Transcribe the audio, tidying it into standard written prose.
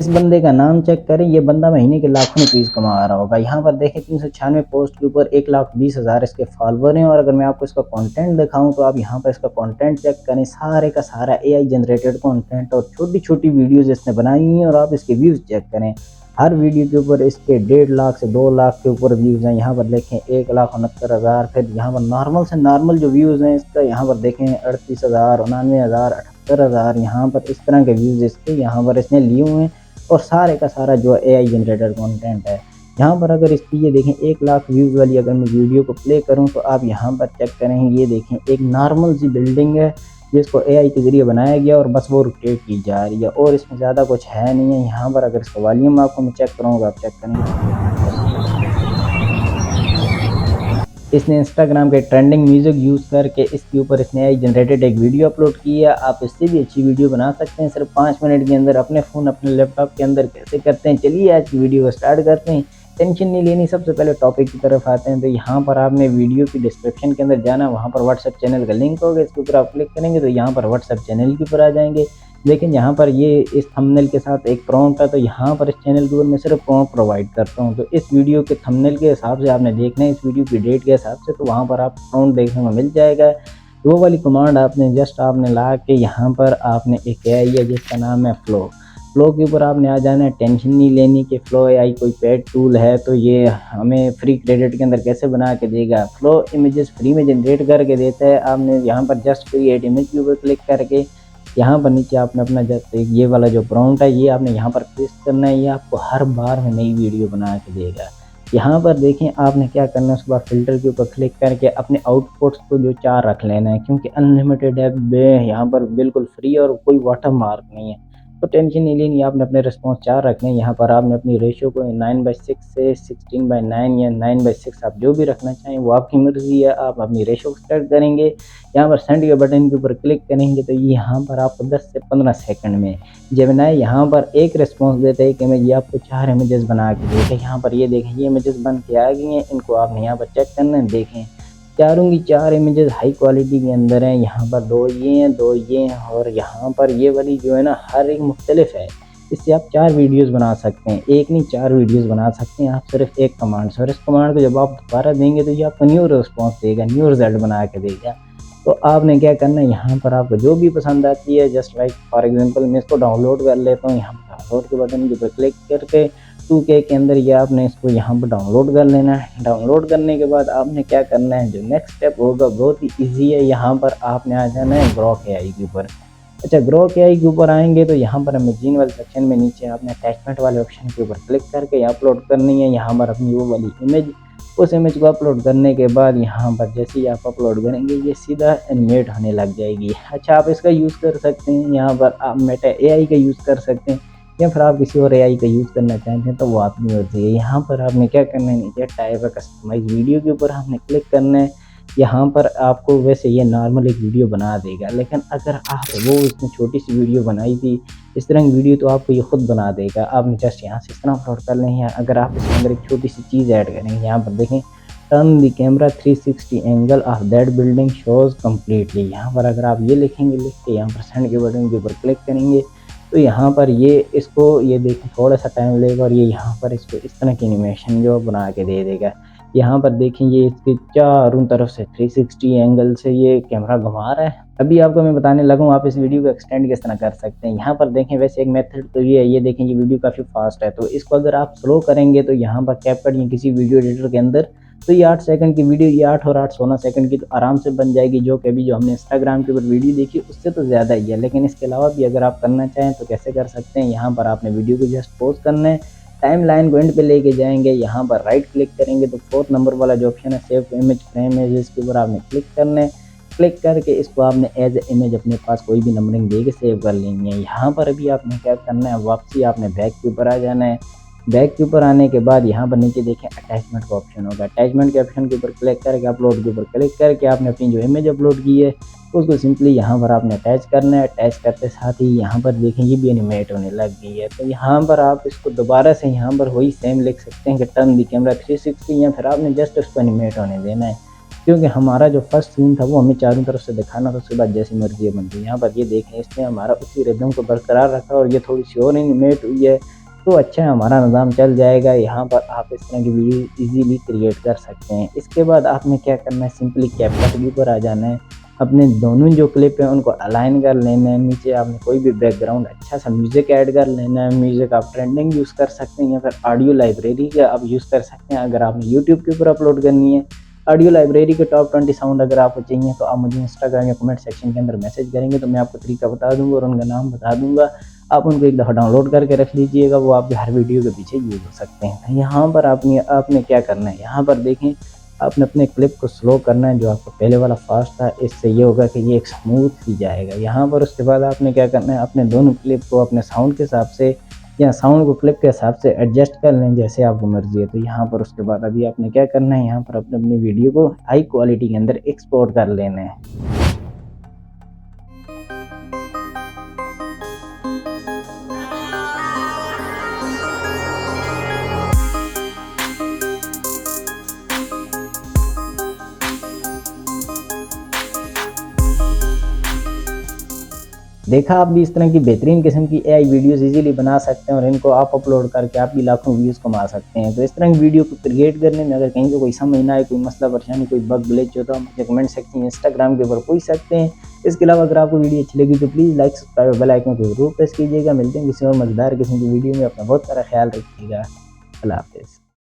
इस बंदे का नाम चेक करें, ये बंदा महीने के लाखों रुपीस कमा रहा होगा। यहाँ पर देखें 396 पोस्ट के ऊपर 1,20,000 इसके फॉलोवर हैं। और अगर मैं आपको इसका कंटेंट दिखाऊं तो आप यहाँ पर इसका कंटेंट चेक करें, सारे का सारा एआई जनरेटेड कंटेंट और छोटी छोटी वीडियोज इसने बनाई हुई हैं। और आप इसके व्यूज़ चेक करें, हर वीडियो के ऊपर इसके 1.5 लाख से 2 लाख के ऊपर व्यूज़ हैं। यहाँ पर देखें 1,69,000। फिर यहाँ पर नॉर्मल से नॉर्मल जो व्यूज़ हैं इसका यहाँ पर देखें 38,000, 99,000, 78,000। यहाँ पर इस तरह के व्यूज़ इसके यहाँ पर इसने लिए हुए हैं। और सारे का सारा जो एआई जनरेटेड कंटेंट है। यहाँ पर अगर इसकी ये देखें 1 लाख व्यूज़ वाली अगर मैं वीडियो को प्ले करूँ तो आप यहाँ पर चेक करें, ये देखें एक नॉर्मल सी बिल्डिंग है जिसको एआई के ज़रिए बनाया गया और बस वो रोटेट की जा रही है और इसमें ज़्यादा कुछ है नहीं है। यहाँ पर अगर इसका वॉल्यूम आपको मैं चेक करूँगा, आप चेक करेंगे इसने इंस्टाग्राम के ट्रेंडिंग म्यूज़िक यूज़ करके इसके ऊपर इसने एआई जनरेटेड एक वीडियो अपलोड की है। आप इससे भी अच्छी वीडियो बना सकते हैं सिर्फ 5 मिनट के अंदर अपने फ़ोन अपने लैपटॉप के अंदर। कैसे करते हैं चलिए आज की वीडियो को स्टार्ट करते हैं। टेंशन नहीं लेनी, सबसे पहले टॉपिक की तरफ आते हैं। तो यहाँ पर आपने वीडियो की डिस्क्रिप्शन के अंदर जाना, वहाँ पर व्हाट्सएप चैनल का लिंक होगा, इसके ऊपर आप क्लिक करेंगे तो यहाँ पर व्हाट्सएप चैनल के ऊपर आ जाएंगे। लेकिन यहाँ पर ये इस थंबनेल के साथ एक प्रॉम्प्ट है, तो यहाँ पर इस चैनल के ऊपर मैं सिर्फ प्रॉम्प्ट प्रोवाइड करता हूँ। तो इस वीडियो के थंबनेल के हिसाब से आपने देखना है, इस वीडियो की डेट के हिसाब से, तो वहाँ पर आप प्रॉम्प्ट देखने को मिल जाएगा। वो वाली कमांड आपने जस्ट आपने ला के यहाँ पर आपने एक एआई है जिसका नाम है फ्लो। फ्लो के ऊपर आपने आ जाना है। टेंशन नहीं लेनी कि फ्लो एआई कोई पेड टूल है तो ये हमें फ्री क्रेडिट के अंदर कैसे बना के देगा। फ्लो इमेजेस फ्री में जनरेट करके देता है। आपने यहाँ पर जस्ट क्रिएट इमेज के ऊपर क्लिक करके यहाँ पर नीचे आपने अपना जैसे ये वाला जो प्रॉम्प्ट है ये आपने यहाँ पर पेस्ट करना है। ये आपको हर बार में नई वीडियो बना के देगा। यहाँ पर देखें आपने क्या करना है, उसके बाद फ़िल्टर के ऊपर क्लिक करके अपने आउटपुट्स को जो 4 रख लेना है, क्योंकि अनलिमिटेड है यहाँ पर, बिल्कुल फ्री और कोई वाटर मार्क नहीं है। तो टेंशन नहीं लेनी, आपने अपने रिस्पॉन्स 4 रखने हैं। यहाँ पर आपने अपनी रेशियो को 9/6 से 16/9 या 9/6 आप जो भी रखना चाहें वो आपकी मर्ज़ी है। आप अपनी रेशियो को सेट करेंगे, यहाँ पर सेंड के बटन के ऊपर क्लिक करेंगे तो ये यहाँ पर आपको 10 से 15 सेकंड में जेमिनी यहाँ पर एक रिस्पॉन्स देता है, एक इमेज, ये आपको 4 इमेजेस बना के देगा। यहाँ पर ये देखें ये इमेजेस बन के आ गई हैं, इनको आपने यहाँ पर चेक करना है। देखें चारों की 4 इमेजेस हाई क्वालिटी के अंदर हैं। यहाँ पर 2 ये हैं, 2 ये हैं और यहाँ पर ये वाली जो है ना हर एक मुख्तलिफ है। इससे आप 4 वीडियोस बना सकते हैं, एक नहीं 4 वीडियोस बना सकते हैं आप सिर्फ एक कमांड से। और इस कमांड को जब आप दोबारा देंगे तो ये आपको न्यू रिस्पॉन्स देगा, न्यू रिजल्ट बना के देगा। तो आपने क्या करना है, यहाँ पर आपको जो भी पसंद आती है, जस्ट लाइक फॉर एग्जांपल मैं इसको डाउनलोड कर लेता हूँ। यहाँ पर डाउनलोड के बटन के ऊपर क्लिक करके 2K के अंदर ये आपने इसको यहाँ पर डाउनलोड कर लेना है। डाउनलोड करने के बाद आपने क्या करना है, जो नेक्स्ट स्टेप होगा बहुत ही ईजी है। यहाँ पर आपने आ जाना है ग्रोक एआई के ऊपर। अच्छा, ग्रोक एआई के ऊपर आएंगे तो यहाँ पर इमेजिन वाले सेक्शन में नीचे आपने अटैचमेंट वाले ऑप्शन के ऊपर क्लिक करके अपलोड करनी है यहाँ पर अपनी वो वाली इमेज। उस इमेज को अपलोड करने के बाद यहाँ पर जैसे ही आप अपलोड करेंगे ये सीधा एनिमेट होने लग जाएगी। अच्छा, आप इसका यूज़ कर सकते हैं, यहाँ पर आप मेटा एआई का यूज़ कर सकते हैं या फिर आप किसी और एआई का यूज़ करना चाहते हैं तो वो आपकी मर्ज़ी है। यहाँ पर आपने क्या करना है, नीचे टाइप है कस्टमाइज वीडियो के ऊपर आपने क्लिक करना है। यहाँ पर आपको वैसे ये नॉर्मल एक वीडियो बना देगा, लेकिन अगर आप वो उसने छोटी सी वीडियो बनाई थी इस तरह की वीडियो तो आपको ये खुद बना देगा। आपने जस्ट यहाँ से इस तरह अपलोड कर लें। या अगर आप इसके अंदर एक छोटी सी चीज़ ऐड करेंगे, यहाँ पर देखें turn the camera 360 angle of that building shows completely. यहाँ पर अगर आप ये लिखेंगे, लिख के यहाँ पर सेंड के बटन के ऊपर क्लिक करेंगे तो यहाँ पर ये इसको ये देखें थोड़ा सा टाइम लेगा और ये यहाँ पर इसको इस तरह की एनिमेशन जो बना के दे देगा। यहाँ पर देखें ये इसके चारों तरफ से 360 एंगल से ये कैमरा घुमा रहा है। अभी आपको मैं बताने लगूँ आप इस वीडियो को एक्सटेंड किस तरह कर सकते हैं। यहाँ पर देखें वैसे एक मेथड तो ये देखें ये वीडियो काफ़ी फास्ट है, तो इसको अगर आप स्लो करेंगे तो यहाँ पर कैपकट या किसी वीडियो एडिटर के अंदर तो ये 8 सेकंड की वीडियो, ये 8 और 8 16 सेकंड की तो आराम से बन जाएगी, जो कि अभी जो हमने इंस्टाग्राम के ऊपर वीडियो देखी उससे तो ज़्यादा ही है। लेकिन इसके अलावा भी अगर आप करना चाहें तो कैसे कर सकते हैं, यहाँ पर आपने वीडियो को जस्ट पॉज करना है, टाइम लाइन को एंड पे लेके जाएंगे, यहाँ पर राइट क्लिक करेंगे तो 4th नंबर वाला जो ऑप्शन है सेव इमेज फ्रेम है इसके ऊपर आपने क्लिक करना है। क्लिक करके इसको आपने एज ए इमेज अपने पास कोई भी नंबरिंग दे के सेव कर लेनी है। यहाँ पर अभी आपने क्या करना है, वापसी आपने बैक के ऊपर आ जाना है। बैक के ऊपर आने के बाद यहाँ पर नीचे देखें अटैचमेंट का ऑप्शन होगा। अटैचमेंट के ऑप्शन के ऊपर क्लिक करके अपलोड के ऊपर क्लिक करके आपने अपनी जो इमेज अपलोड की है उसको सिंपली यहाँ पर आपने अटैच करना है। अटैच करते साथ ही यहाँ पर देखें ये भी एनिमेट होने लग गई है। तो यहाँ पर आप इसको दोबारा से यहाँ पर वही सेम लिख सकते हैं कि टर्न द कैमरा 360 या फिर आपने जस्ट उसको एनिमेट होने देना है। क्योंकि हमारा जो फर्स्ट सीन था वो हमें चारों तरफ से दिखाना था, उसके बाद जैसी मर्जी है बन गई। यहाँ पर ये देखें इसने हमारा उसी रिदम को बरकरार रखा और ये थोड़ी सी और एनिमेट हुई है तो अच्छा है, हमारा निज़ाम चल जाएगा। यहाँ पर आप इस तरह की वीडियो इजीली क्रिएट कर सकते हैं। इसके बाद आपने क्या करना है, सिंपली कैपकट व्यू पर आ जाना है, अपने दोनों जो क्लिप हैं उनको अलाइन कर लेना है। नीचे आपने कोई भी बैकग्राउंड अच्छा सा म्यूज़िक ऐड कर लेना है। म्यूज़िक आप ट्रेंडिंग यूज़ कर सकते हैं या फिर ऑडियो लाइब्रेरी का आप यूज़ कर सकते हैं। अगर आपने यूट्यूब के ऊपर अपलोड करनी है ऑडियो लाइब्रेरी के टॉप 20 साउंड अगर आपको चाहिए तो आप मुझे इंस्टाग्राम या कमेंट सेक्शन के अंदर मैसेज करेंगे तो मैं आपको तरीका बता दूंगा और उनका नाम बता दूंगा। आप उनको एक दफ़ा डाउनलोड करके रख लीजिएगा, वो आपके हर वीडियो के पीछे यूज़ हो सकते हैं। यहाँ पर आपने क्या करना है, यहाँ पर देखें आपने अपने क्लिप को स्लो करना है, जो आपका पहले वाला फास्ट था इससे ये होगा कि ये एक स्मूथ ही जाएगा। यहाँ पर उसके बाद आपने क्या करना है, अपने दोनों क्लिप को अपने साउंड के हिसाब से या साउंड को क्लिप के हिसाब से एडजस्ट कर लें जैसे आपको मर्जी है। तो यहाँ पर उसके बाद अभी आपने क्या करना है, यहाँ पर अपनी वीडियो को हाई क्वालिटी के अंदर एक्सपोर्ट कर लेना है। देखा आप भी इस तरह की बेहतरीन किस्म की एआई वीडियोस इजीली बना सकते हैं और इनको आप अपलोड करके आप भी लाखों व्यूज़ कमा सकते हैं। तो इस तरह की वीडियो को क्रिएट करने में अगर कहीं से कोई समझ ना आए, कोई मसला परेशानी, कोई बग ग्लिच हो तो आप मुझे कमेंट सेक्शन इंस्टाग्राम के ऊपर पूछ सकते हैं। इसके अलावा अगर आपको वीडियो अच्छी लगी तो प्लीज़ लाइक सब्सक्राइब और बेल आइकन को जरूर प्रेस कीजिएगा। मिलते हैं किसी और मजेदार किस्म की वीडियो में, अपना बहुत सारा ख्याल रखिएगा। अल्लाह हाफिज़।